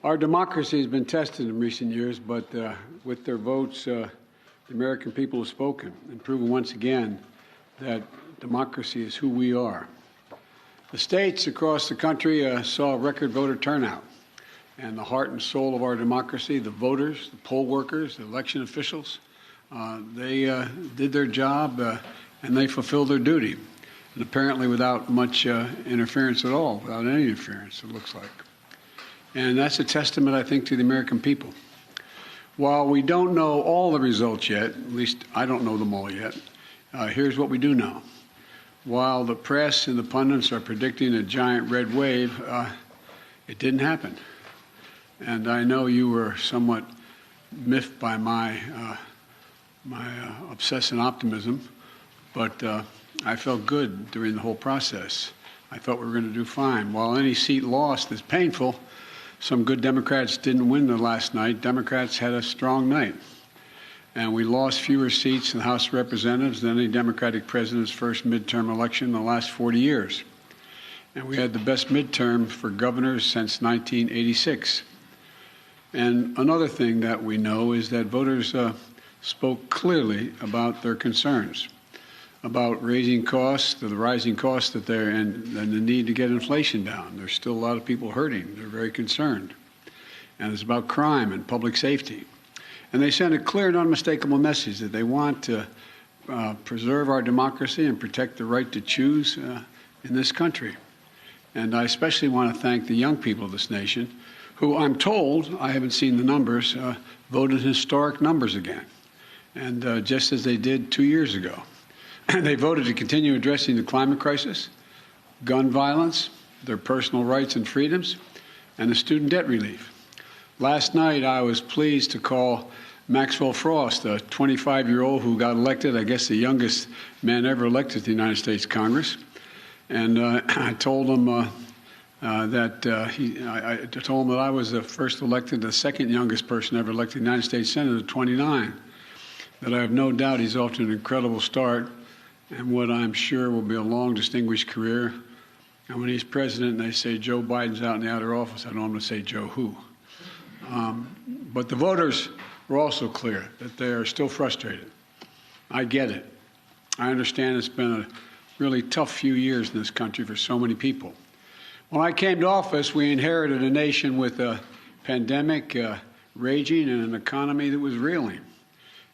Our democracy has been tested in recent years, but with their votes, the American people have spoken and proven once again that democracy is who we are. The states across the country saw record voter turnout, and the heart and soul of our democracy, the voters, the poll workers, the election officials, they did their job and they fulfilled their duty, and apparently without much interference at all, without any interference, it looks like. And that's a testament, I think, to the American people. While we don't know all the results yet, at least I don't know them all yet, here's what we do know. While the press and the pundits are predicting a giant red wave, it didn't happen. And I know you were somewhat miffed by my obsessive optimism, but I felt good during the whole process. I thought we were going to do fine. While any seat lost is painful, some good Democrats didn't win the last night. Democrats had a strong night. And we lost fewer seats in the House of Representatives than any Democratic president's first midterm election in the last 40 years. And we had the best midterm for governors since 1986. And another thing that we know is that voters spoke clearly about their concerns, about raising costs, the rising costs that they're in, and the need to get inflation down. There's still a lot of people hurting. They're very concerned. And it's about crime and public safety. And they sent a clear and unmistakable message that they want to preserve our democracy and protect the right to choose in this country. And I especially want to thank the young people of this nation who, I'm told, I haven't seen the numbers, voted historic numbers again, and just as they did 2 years ago. They voted to continue addressing the climate crisis, gun violence, their personal rights and freedoms, and the student debt relief. Last night, I was pleased to call Maxwell Frost, a 25-year-old who got elected, I guess the youngest man ever elected to the United States Congress. And I told him I told him that I was the first elected, the second youngest person ever elected to the United States Senate at 29. That I have no doubt he's off to an incredible start and what I'm sure will be a long, distinguished career. And when he's president and they say Joe Biden's out in the outer office, I know I'm going to say Joe who. But the voters were also clear that they are still frustrated. I get it. I understand it's been a really tough few years in this country for so many people. When I came to office, we inherited a nation with a pandemic raging and an economy that was reeling.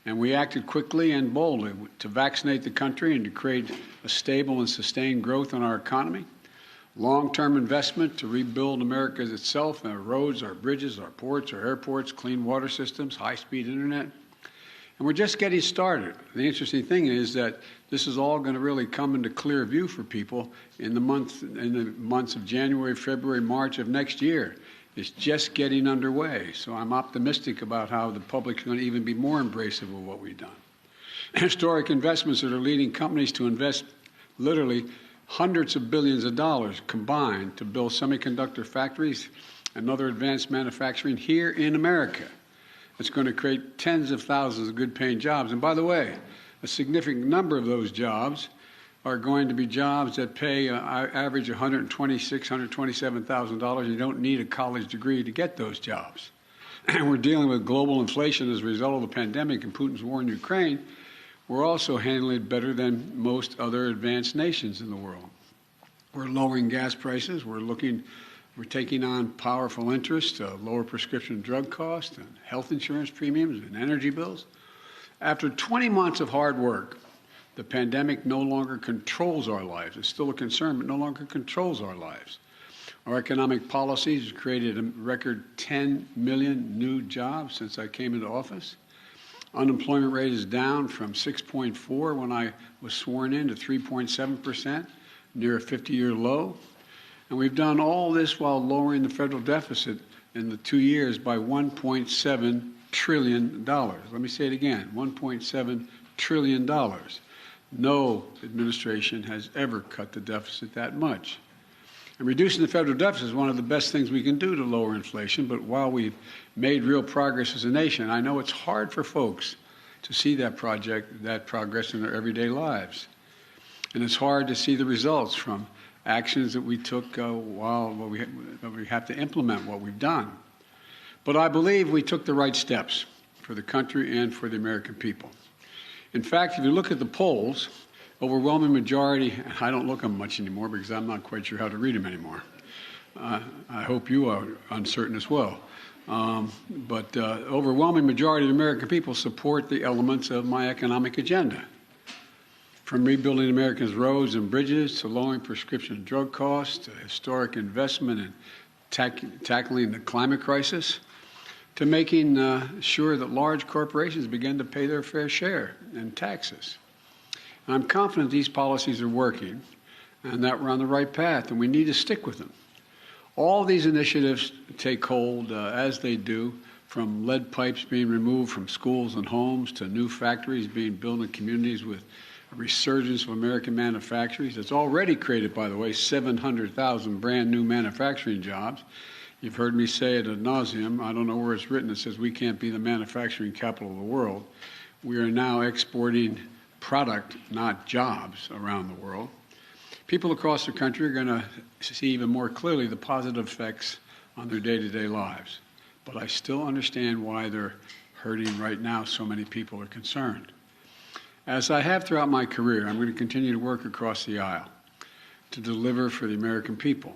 And we acted quickly and boldly to vaccinate the country and to create a stable and sustained growth in our economy. Long-term investment to rebuild America itself, our roads, our bridges, our ports, our airports, clean water systems, high-speed internet. And we're just getting started. The interesting thing is that this is all going to really come into clear view for people in the months of January, February, March of next year. It's just getting underway. So I'm optimistic about how the public's going to even be more embracive of what we've done. Historic investments that are leading companies to invest literally hundreds of billions of dollars combined to build semiconductor factories and other advanced manufacturing here in America. It's going to create tens of thousands of good-paying jobs. And by the way, a significant number of those jobs are going to be jobs that pay average $126,000, $127,000. You don't need a college degree to get those jobs. And we're dealing with global inflation as a result of the pandemic and Putin's war in Ukraine. We're also handling it better than most other advanced nations in the world. We're lowering gas prices. We're taking on powerful interest, lower prescription drug costs and health insurance premiums and energy bills. After 20 months of hard work, the pandemic no longer controls our lives. It's still a concern, but no longer controls our lives. Our economic policies have created a record 10 million new jobs since I came into office. Unemployment rate is down from 6.4 when I was sworn in to 3.7%, near a 50-year low. And we've done all this while lowering the federal deficit in the 2 years by $1.7 trillion. Let me say it again, $1.7 trillion. No administration has ever cut the deficit that much. And reducing the federal deficit is one of the best things we can do to lower inflation, but while we've made real progress as a nation, I know it's hard for folks to see that progress in their everyday lives. And it's hard to see the results from actions that we took while we have to implement what we've done. But I believe we took the right steps for the country and for the American people. In fact, if you look at the polls, overwhelming majority, I don't look at them much anymore because I'm not quite sure how to read them anymore. I hope you are uncertain as well. But overwhelming majority of the American people support the elements of my economic agenda. From rebuilding America's roads and bridges to lowering prescription drug costs to historic investment in tackling the climate crisis to making sure that large corporations begin to pay their fair share in taxes. And I'm confident these policies are working and that we're on the right path, and we need to stick with them. All these initiatives take hold as they do, from lead pipes being removed from schools and homes to new factories being built in communities with a resurgence of American manufacturers. It's already created, by the way, 700,000 brand new manufacturing jobs. You've heard me say it ad nauseum. I don't know where it's written. It says we can't be the manufacturing capital of the world. We are now exporting product, not jobs, around the world. People across the country are going to see even more clearly the positive effects on their day-to-day lives. But I still understand why they're hurting right now. So many people are concerned. As I have throughout my career, I'm going to continue to work across the aisle to deliver for the American people.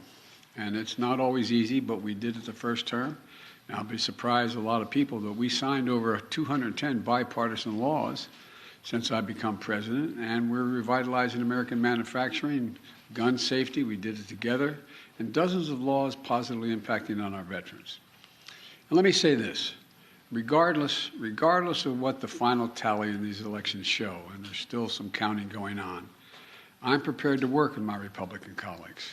And it's not always easy, but we did it the first term. And I'll be surprised a lot of people that we signed over 210 bipartisan laws since I've become president, and we're revitalizing American manufacturing, gun safety, we did it together, and dozens of laws positively impacting on our veterans. And let me say this, regardless of what the final tally in these elections show, and there's still some counting going on, I'm prepared to work with my Republican colleagues.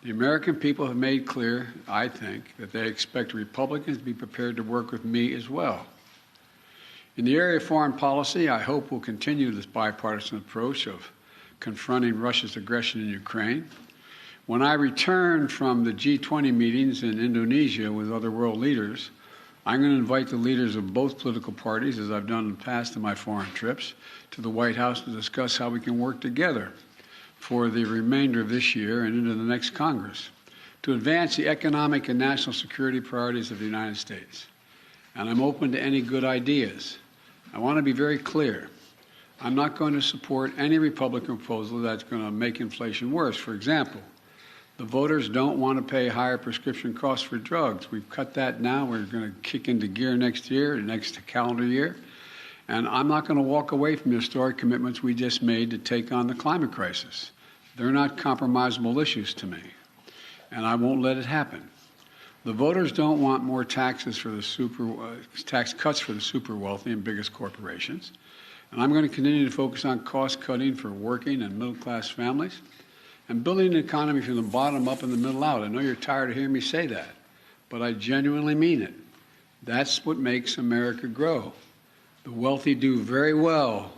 The American people have made clear, I think, that they expect Republicans to be prepared to work with me as well. In the area of foreign policy, I hope we'll continue this bipartisan approach of confronting Russia's aggression in Ukraine. When I return from the G20 meetings in Indonesia with other world leaders, I'm going to invite the leaders of both political parties, as I've done in the past in my foreign trips, to the White House to discuss how we can work together for the remainder of this year and into the next Congress to advance the economic and national security priorities of the United States. And I'm open to any good ideas. I want to be very clear. I'm not going to support any Republican proposal that's going to make inflation worse. For example, the voters don't want to pay higher prescription costs for drugs. We've cut that now. We're going to kick into gear next year, next calendar year. And I'm not going to walk away from the historic commitments we just made to take on the climate crisis. They're not compromisable issues to me, and I won't let it happen. The voters don't want more taxes for the tax cuts for the super wealthy and biggest corporations. And I'm going to continue to focus on cost cutting for working and middle class families and building an economy from the bottom up and the middle out. I know you're tired of hearing me say that, but I genuinely mean it. That's what makes America grow. The wealthy do very well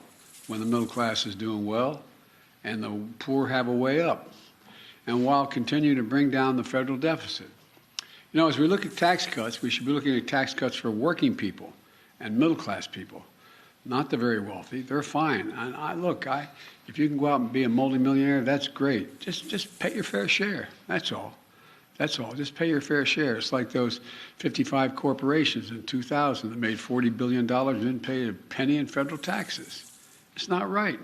when the middle class is doing well, and the poor have a way up, and while continuing to bring down the federal deficit. You know, as we look at tax cuts, we should be looking at tax cuts for working people and middle-class people, not the very wealthy. They're fine. And if you can go out and be a multimillionaire, that's great. Just pay your fair share. That's all. That's all. Just pay your fair share. It's like those 55 corporations in 2000 that made $40 billion and didn't pay a penny in federal taxes. It's not right.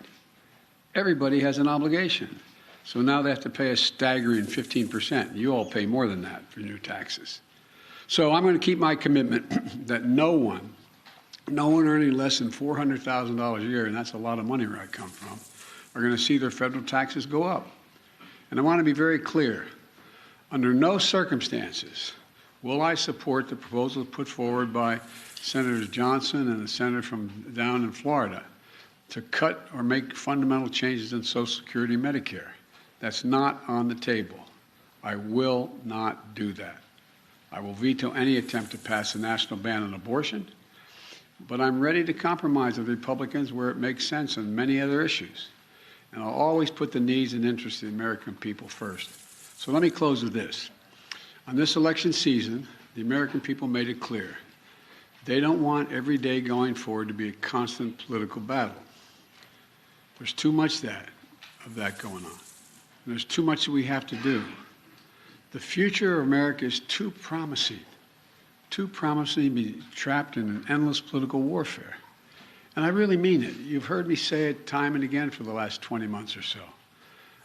Everybody has an obligation. So now they have to pay a staggering 15%. You all pay more than that for new taxes. So I'm going to keep my commitment that no one earning less than $400,000 a year, and that's a lot of money where I come from, are going to see their federal taxes go up. And I want to be very clear. Under no circumstances will I support the proposal put forward by Senators Johnson and the senator from down in Florida to cut or make fundamental changes in Social Security and Medicare. That's not on the table. I will not do that. I will veto any attempt to pass a national ban on abortion, but I'm ready to compromise with Republicans where it makes sense on many other issues. And I'll always put the needs and interests of the American people first. So let me close with this. On this election season, the American people made it clear. They don't want every day going forward to be a constant political battle. There's too much of that going on. There's too much that we have to do. The future of America is too promising too promising to be trapped in an endless political warfare. And I really mean it. You've heard me say it time and again for the last 20 months or so.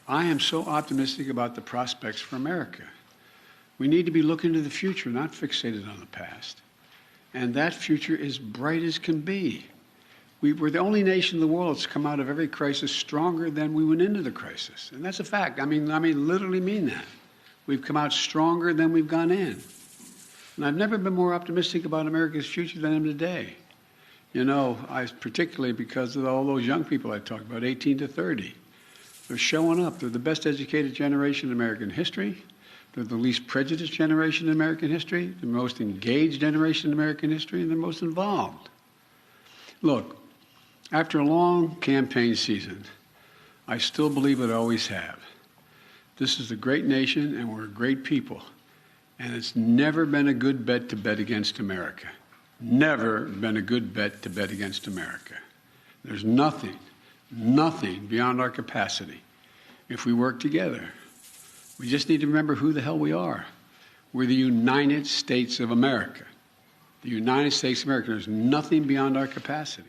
I am so optimistic about the prospects for America. We need to be looking to the future, not fixated on the past. And that future is bright as can be. We're the only nation in the world that's come out of every crisis stronger than we went into the crisis. And that's a fact. I mean, literally mean that. We've come out stronger than we've gone in. And I've never been more optimistic about America's future than I am today. You know, particularly because of all those young people I talked about, 18 to 30. They're showing up. They're the best educated generation in American history. They're the least prejudiced generation in American history, the most engaged generation in American history, and the most involved. Look, after a long campaign season, I still believe what I always have. This is a great nation, and we're a great people. And it's never been a good bet to bet against America. Never been a good bet to bet against America. There's nothing beyond our capacity if we work together. We just need to remember who the hell we are. We're the United States of America. The United States of America. There's nothing beyond our capacity.